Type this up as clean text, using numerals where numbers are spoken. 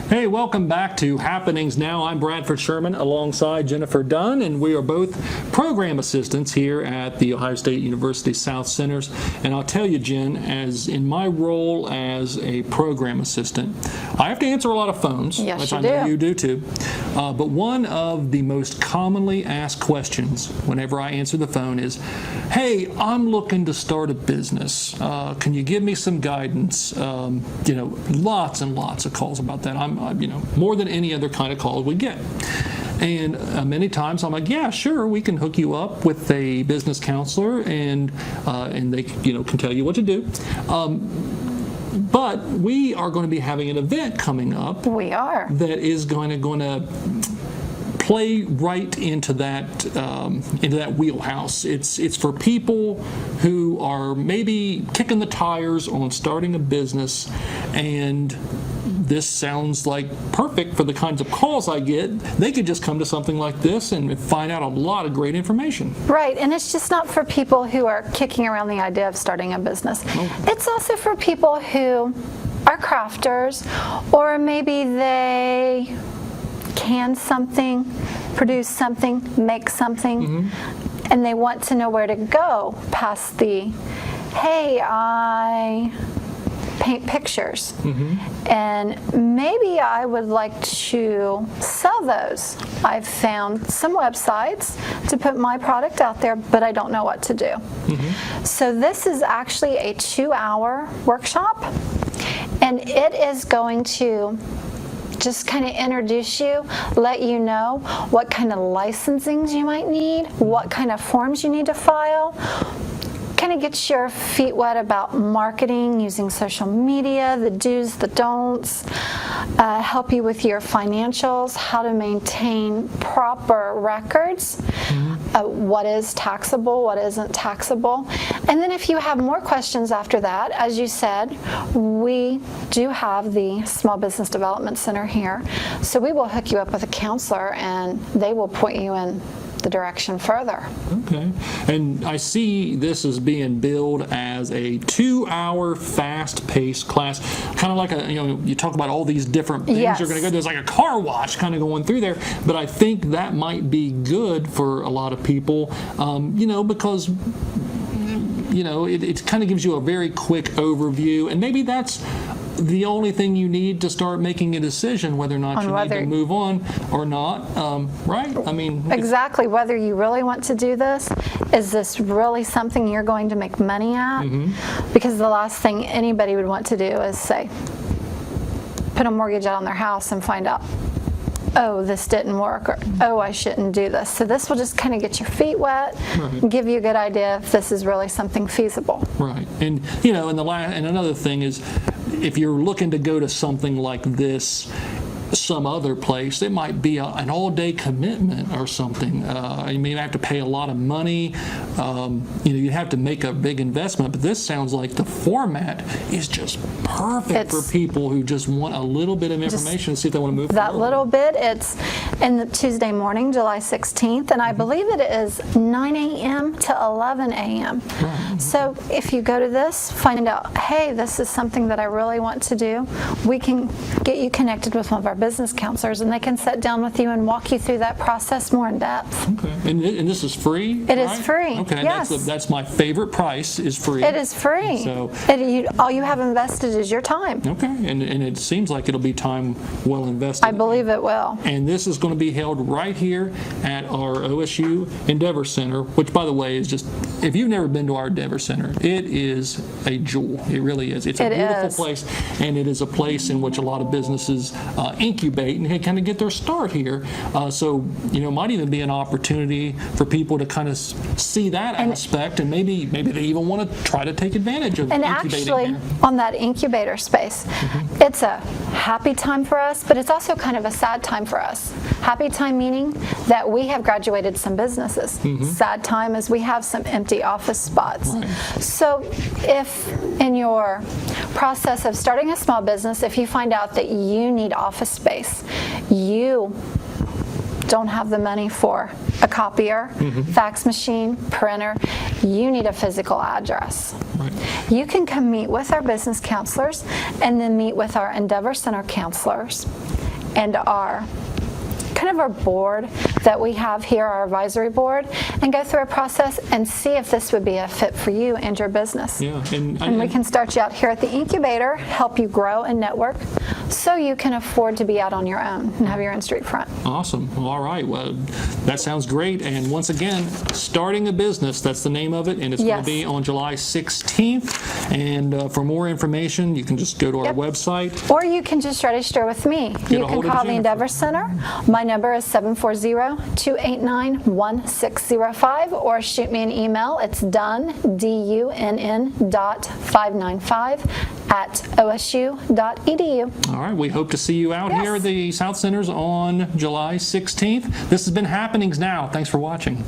Hey, welcome back to Happenings Now. I'm Bradford Sherman alongside Jennifer Dunn, and we are both program assistants here at the Ohio State University South Centers. And I'll tell you, Jen, as in my role as a program assistant, I have to answer a lot of phones, yes, which you I know do. you do too. But one of the most commonly asked questions whenever I answer the phone is, hey, I'm looking to start a business. Can you give me some guidance? Lots and lots of calls about that. More than any other kind of call we get. And many times I'm like, yeah, sure, we can hook you up with a business counselor, and they can tell you what to do. But we are going to be having an event coming up. We are. That is going to play right into that wheelhouse. It's for people who are maybe kicking the tires on starting a business, and this sounds like perfect for the kinds of calls I get. They could just come to something like this and find out a lot of great information. Right, and it's just not for people who are kicking around the idea of starting a business. It's also for people who are crafters, or maybe they can something, produce something, make something, and they want to know where to go past the, hey, I paint pictures, and maybe I would like to sell those. I've found some websites to put my product out there, but I don't know what to do. So this is actually a 2-hour workshop, and it is going to just kind of introduce you, let you know what kind of licensings you might need, what kind of forms you need to file, kind of get your feet wet about marketing, using social media, the do's, the don'ts, help you with your financials, how to maintain proper records, what is taxable, what isn't taxable. And then if you have more questions after that, as you said, we do have the Small Business Development Center here, so we will hook you up with a counselor and they will point you in the direction further. Okay. And I see this as being billed as a 2-hour fast-paced class, kind of like you talk about all these different things you're going to go. There's like a car wash kind of going through there, but I think that might be good for a lot of people, because it kind of gives you a very quick overview, and maybe that's the only thing you need to start making a decision whether or not you need to move on or not, right? I mean, exactly. Whether you really want to do this, is this really something you're going to make money at? Because the last thing anybody would want to do is say, put a mortgage out on their house and find out, oh, this didn't work, or oh, I shouldn't do this. So this will just kind of get your feet wet, and give you a good idea if this is really something feasible. Right. And and another thing is, if you're looking to go to something like this some other place, it might be an all-day commitment or something. You may have to pay a lot of money. You have to make a big investment, but this sounds like the format is just perfect for people who just want a little bit of information to see if they want to move forward. That little bit, it's in the Tuesday morning, July 16th, and I believe it is 9 a.m. to 11 a.m. So if you go to this, find out, hey, this is something that I really want to do, we can get you connected with one of our business counselors, and they can sit down with you and walk you through that process more in depth. Okay. And this is free? It is free. Okay. Yes. That's my favorite price, is free. It is free. So all you have invested is your time. Okay. And it seems like it'll be time well invested. I believe it will. And this is going to be held right here at our OSU Endeavor Center, which, by the way, is just, if you've never been to our Endeavor Center, it is a jewel. It really is. It's a beautiful place, and it is a place in which a lot of businesses incubate and kind of get their start here. So, it might even be an opportunity for people to kind of see that aspect, and maybe they even want to try to take advantage of incubating. And actually, here. On that incubator space, it's a happy time for us, but it's also kind of a sad time for us. Happy time meaning that we have graduated some businesses. Sad time is we have some empty office spots. So if in your process of starting a small business, if you find out that you need office space, you don't have the money for a copier, fax machine, printer, you need a physical address. Right. You can come meet with our business counselors and then meet with our Endeavor Center counselors and our board that we have here, our advisory board, and go through a process and see if this would be a fit for you and your business. Yeah, and we can start you out here at the incubator, help you grow and network so you can afford to be out on your own and have your own street front. Awesome. Well, all right. Well, that sounds great. And once again, Starting a Business, that's the name of it, and it's going to be on July 16th. And for more information, you can just go to our website. Or you can just register with me. You can call the Endeavor Center. My number is 740-289-1605, or shoot me an email. It's Dunn, DUNN.595@osu.edu. All right. We hope to see you out here at the South Centers on July 16th. This has been Happenings Now. Thanks for watching.